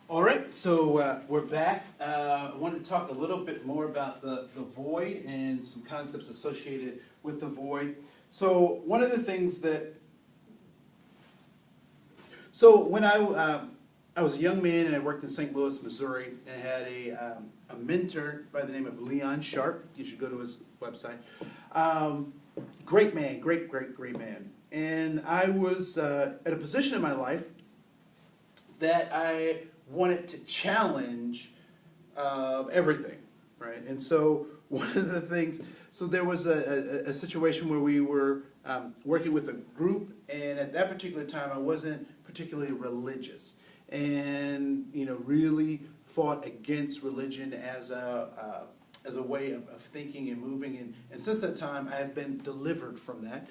All right, so we're back. I wanted to talk a little bit more about the void and some concepts associated with the void. So one of the things that, so when I was a young man and I worked in St. Louis, Missouri, and had a mentor by the name of Leon Sharp. You should go to his website. Great man, great man. And I was at a position in my life that I wanted to challenge everything, right? And so one of the things, so there was a situation where we were working with a group, and at that particular time I wasn't particularly religious, and really fought against religion as a way of thinking and moving, and since that time I have been delivered from that.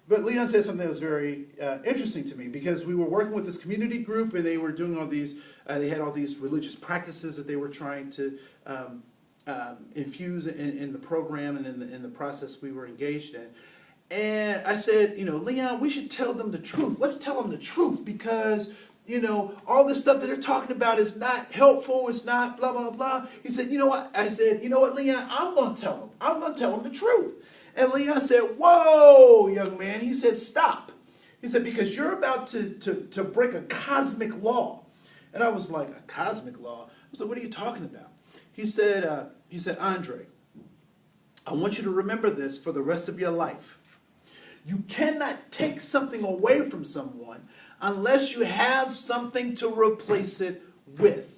But Leon said something that was very interesting to me, because we were working with this community group, and they were doing all these, they had all these religious practices that they were trying to infuse in the program and in the process we were engaged in. And I said, Leon, we should tell them the truth. Let's tell them the truth, because all this stuff that they're talking about is not helpful. It's not blah, blah, blah. He said, you know what? I said, you know what, Leon? I'm going to tell them. I'm going to tell them the truth. And Leon said, whoa, young man. He said, stop. He said, because you're about to break a cosmic law. And I was like, a cosmic law? I said, what are you talking about? He said, Andre, I want you to remember this for the rest of your life. You cannot take something away from someone unless you have something to replace it with.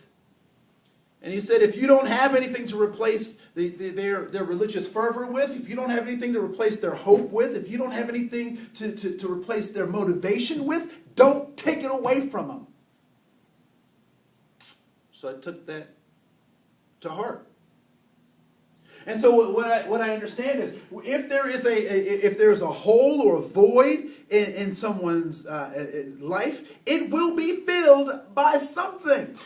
And he said, if you don't have anything to replace their religious fervor with, if you don't have anything to replace their hope with, if you don't have anything to replace their motivation with, don't take it away from them. So I took that to heart. And so what I understand is, if there is a hole or a void in someone's life, it will be filled by something.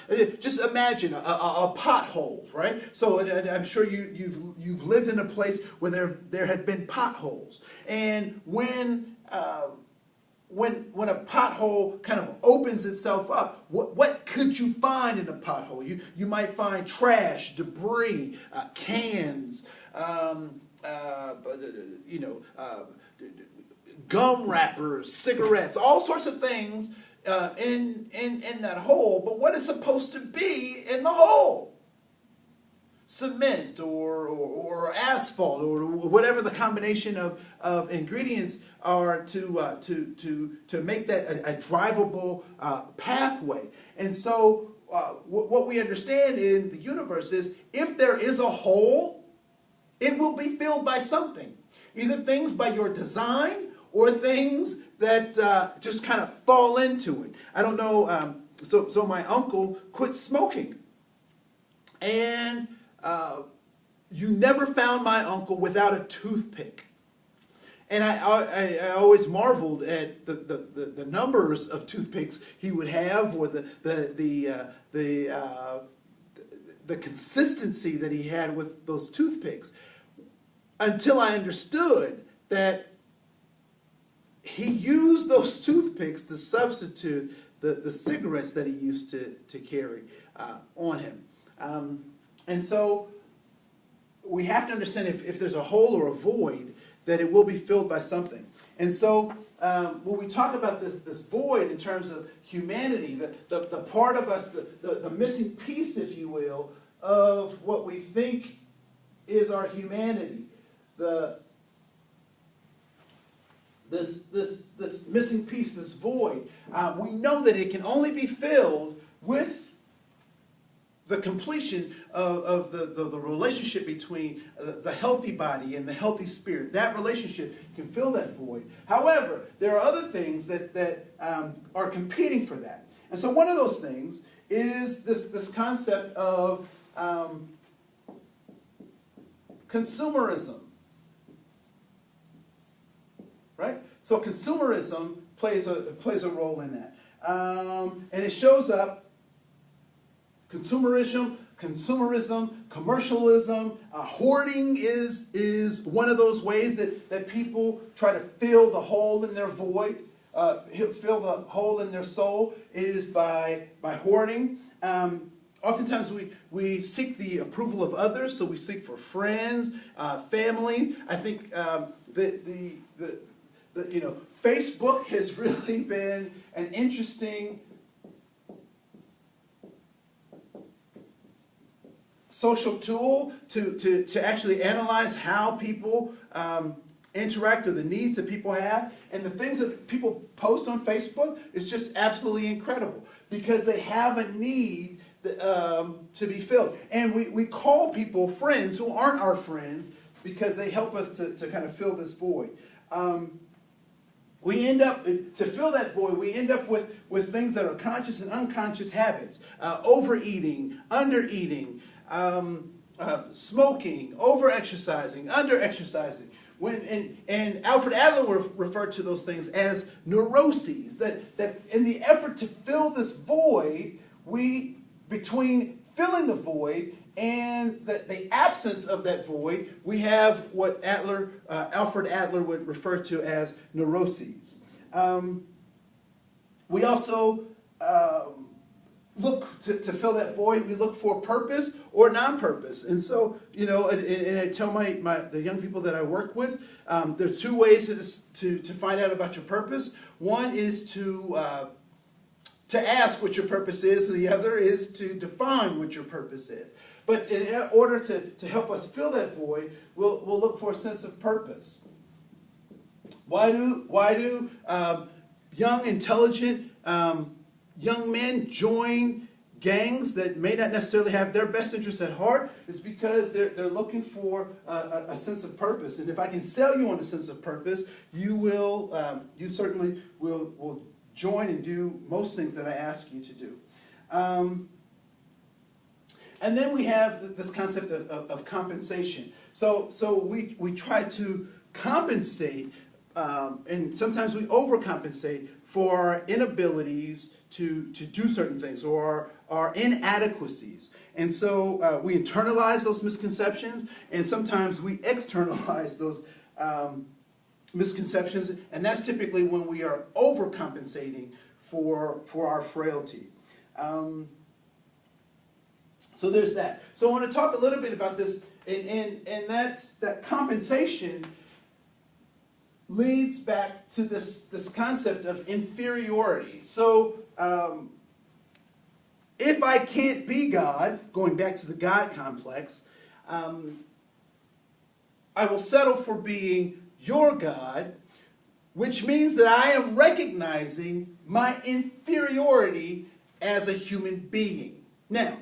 Just imagine a pothole, right? So I'm sure you've lived in a place where there have been potholes, and when a pothole kind of opens itself up, what could you find in a pothole? You might find trash, debris, cans, gum wrappers, cigarettes, all sorts of things in that hole. But what is supposed to be in the hole? Cement or asphalt, or whatever the combination of ingredients are to make that a drivable pathway. And so what we understand in the universe is, if there is a hole, it will be filled by something. Either things by your design, or things that just kind of fall into it. I don't know, so my uncle quit smoking. And you never found my uncle without a toothpick. And I always marveled at the numbers of toothpicks he would have, or the consistency that he had with those toothpicks, until I understood that he used those toothpicks to substitute the cigarettes that he used to carry on him. And so we have to understand, if there's a hole or a void, that it will be filled by something. And so when we talk about this void in terms of humanity, the part of us, the missing piece, if you will, of what we think is our humanity, this missing piece, this void, we know that it can only be filled with the completion of the relationship between the healthy body and the healthy spirit. That relationship can fill that void. However, there are other things that are competing for that. And so one of those things is this concept of consumerism. Right? So consumerism plays a role in that. And it shows up, consumerism, commercialism, hoarding is one of those ways that people try to fill the hole in their void. fill the hole in their soul is by hoarding. Oftentimes we seek the approval of others, so we seek for friends, family. I think Facebook has really been an interesting social tool to actually analyze how people interact, or the needs that people have. And the things that people post on Facebook is just absolutely incredible, because they have a need to be filled. And we call people friends who aren't our friends, because they help us to kind of fill this void. We end up, to fill that void, we end up with things that are conscious and unconscious habits. Overeating, undereating, smoking, over-exercising, under-exercising. And Alfred Adler referred to those things as neuroses, that in the effort to fill this void, between filling the void and the absence of that void, we have what Alfred Adler would refer to as neuroses. We also look to fill that void. We look for purpose or non-purpose. And so, and I tell the young people that I work with, there's two ways to find out about your purpose. One is to ask what your purpose is, and the other is to define what your purpose is. But in order to help us fill that void, we'll look for a sense of purpose. Why do young, intelligent young men join gangs that may not necessarily have their best interests at heart? It's because they're looking for a sense of purpose. And if I can sell you on a sense of purpose, you certainly will join and do most things that I ask you to do. And then we have this concept of compensation. So we try to compensate, and sometimes we overcompensate for our inabilities to do certain things, or our inadequacies. And so we internalize those misconceptions, and sometimes we externalize those misconceptions, and that's typically when we are overcompensating for our frailty. So there's that. So I want to talk a little bit about this, and that compensation leads back to this concept of inferiority. So if I can't be God, going back to the God complex, I will settle for being your God, which means that I am recognizing my inferiority as a human being. Now,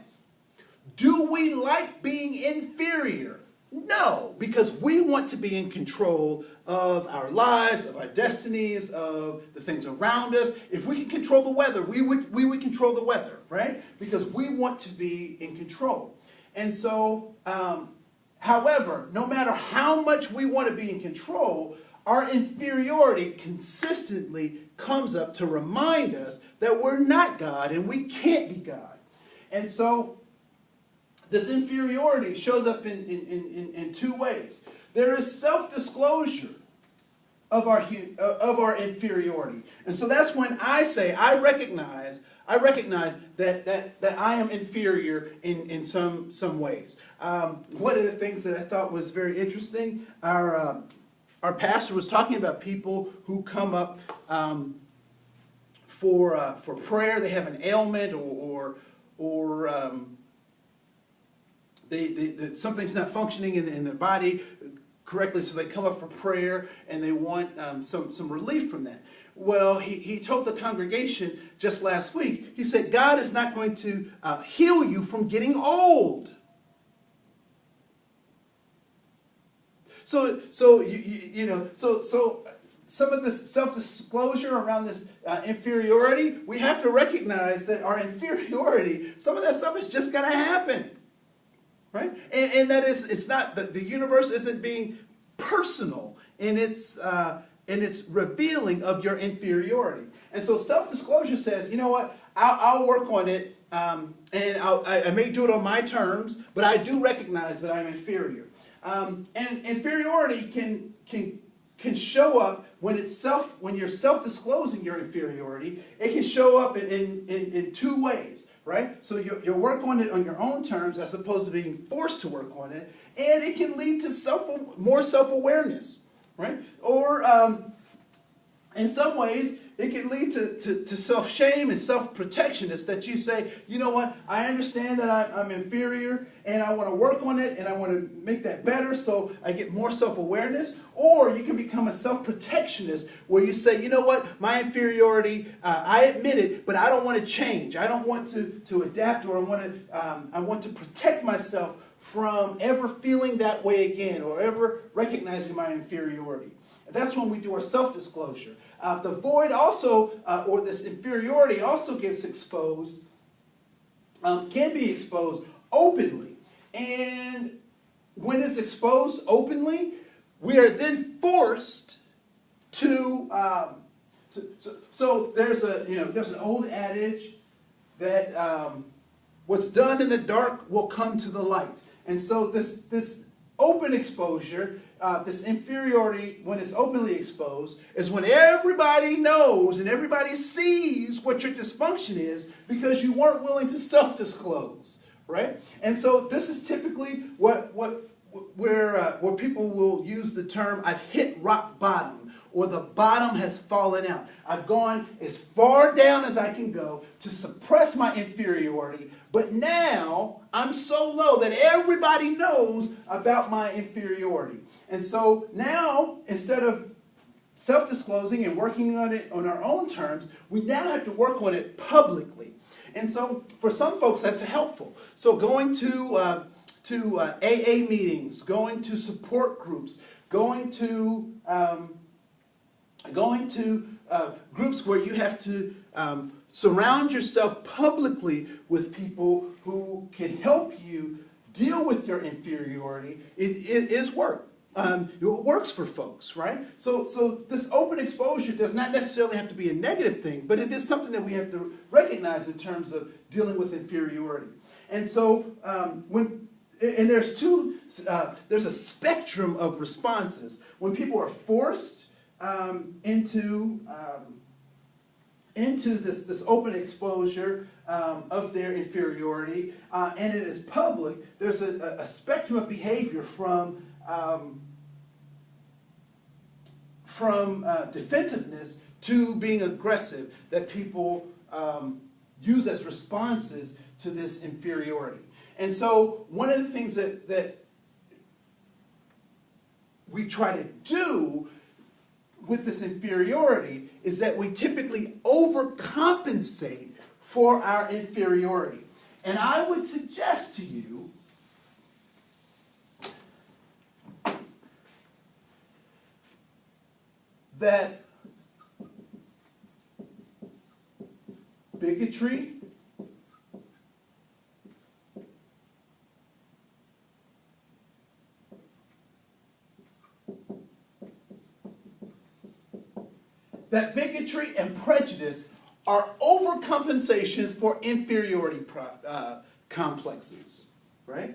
do we like being inferior? No, because we want to be in control of our lives, of our destinies, of the things around us. If we can control the weather, we would control the weather, right? Because we want to be in control. And so, however, no matter how much we want to be in control, our inferiority consistently comes up to remind us that we're not God and we can't be God. And so, this inferiority shows up in two ways. There is self-disclosure of our inferiority. And so that's when I say, I recognize that I am inferior in some ways. One of the things that I thought was very interesting, our pastor was talking about people who come up for prayer. They have an ailment or something's not functioning in their body correctly, so they come up for prayer and they want some relief from that. Well, he told the congregation just last week, he said, God is not going to heal you from getting old. So some of this self-disclosure around this inferiority, we have to recognize that our inferiority, some of that stuff is just going to happen. Right? And that it's not, the universe isn't being personal in its revealing of your inferiority. And so self-disclosure says, you know what, I'll work on it, and I may do it on my terms, but I do recognize that I'm inferior. And inferiority can show up when you're self-disclosing your inferiority, it can show up in two ways, right? So you'll work on it on your own terms as opposed to being forced to work on it, and it can lead to more self-awareness, right? Or in some ways, it can lead to self-shame and self-protection. It's that you say, you know what, I understand that I'm inferior, and I want to work on it, and I want to make that better so I get more self-awareness. Or you can become a self-protectionist where you say, you know what, my inferiority, I admit it, but I don't want to change. I don't want to adapt, or I want to protect myself from ever feeling that way again or ever recognizing my inferiority. That's when we do our self-disclosure. The void also, or this inferiority also gets exposed, can be exposed openly. And when it's exposed openly, we are then forced to, so there's an old adage that what's done in the dark will come to the light. And so this open exposure, this inferiority, when it's openly exposed, is when everybody knows and everybody sees what your dysfunction is because you weren't willing to self-disclose, right? And so this is typically where people will use the term, I've hit rock bottom, or the bottom has fallen out. I've gone as far down as I can go to suppress my inferiority, but now I'm so low that everybody knows about my inferiority. And so now, instead of self-disclosing and working on it on our own terms, we now have to work on it publicly. And so for some folks, that's helpful. So going to AA meetings, going to support groups, going to groups where you have to surround yourself publicly with people who can help you deal with your inferiority. It is work. It works for folks, right? So this open exposure does not necessarily have to be a negative thing, but it is something that we have to recognize in terms of dealing with inferiority. And so there's a spectrum of responses. When people are forced into this open exposure of their inferiority, and it is public, there's a spectrum of behavior from defensiveness to being aggressive that people use as responses to this inferiority. And so one of the things that we try to do with this inferiority is that we typically overcompensate for our inferiority. And I would suggest to you that bigotry, and prejudice are overcompensations for inferiority complexes, right?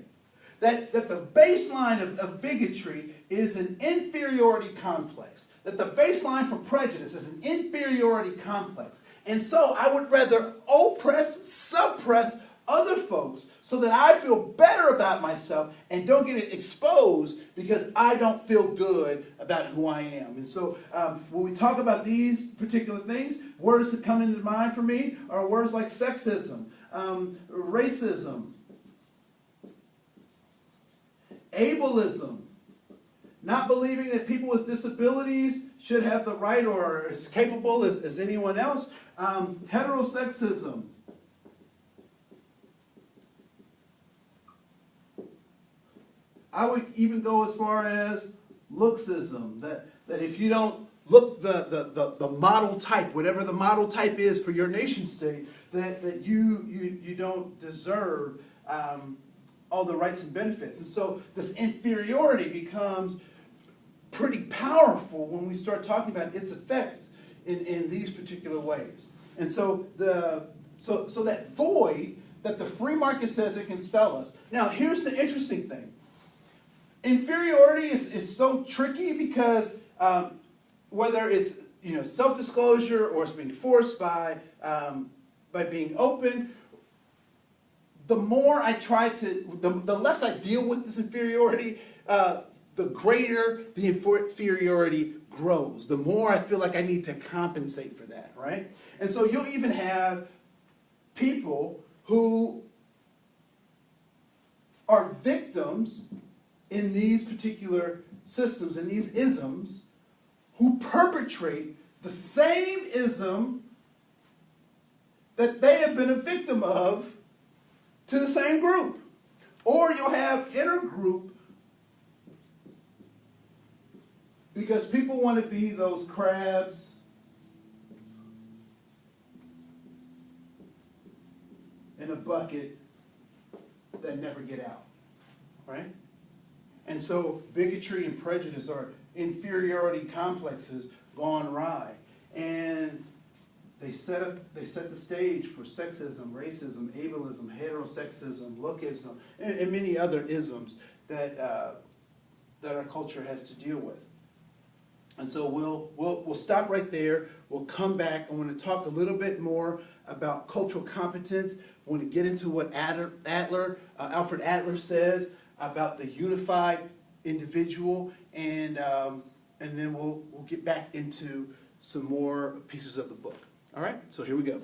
That the baseline of bigotry is an inferiority complex. That the baseline for prejudice is an inferiority complex. And so I would rather oppress, suppress other folks so that I feel better about myself and don't get it exposed because I don't feel good about who I am. And so when we talk about these particular things, words that come into mind for me are words like sexism, racism, ableism, not believing that people with disabilities should have the right or are as capable as anyone else, heterosexism, I would even go as far as looksism, that if you don't look the model type, whatever the model type is for your nation state, that you don't deserve all the rights and benefits. And so this inferiority becomes pretty powerful when we start talking about its effects in these particular ways. And so so that void that the free market says it can sell us. Now here's the interesting thing. Inferiority is so tricky because whether it's self-disclosure or it's being forced by being open, the more I try to, the less I deal with this inferiority, the greater the inferiority grows. The more I feel like I need to compensate for that, right? And so you'll even have people who are victims in these particular systems, in these isms, who perpetrate the same ism that they have been a victim of to the same group. Or you'll have intergroup, because people want to be those crabs in a bucket that never get out, right? And so bigotry and prejudice are inferiority complexes gone awry, and they set the stage for sexism, racism, ableism, heterosexism, lookism, and many other isms that our culture has to deal with. And so we'll stop right there. We'll come back. I want to talk a little bit more about cultural competence. I want to get into what Alfred Adler says about the unified individual, and then we'll get back into some more pieces of the book. All right, so here we go.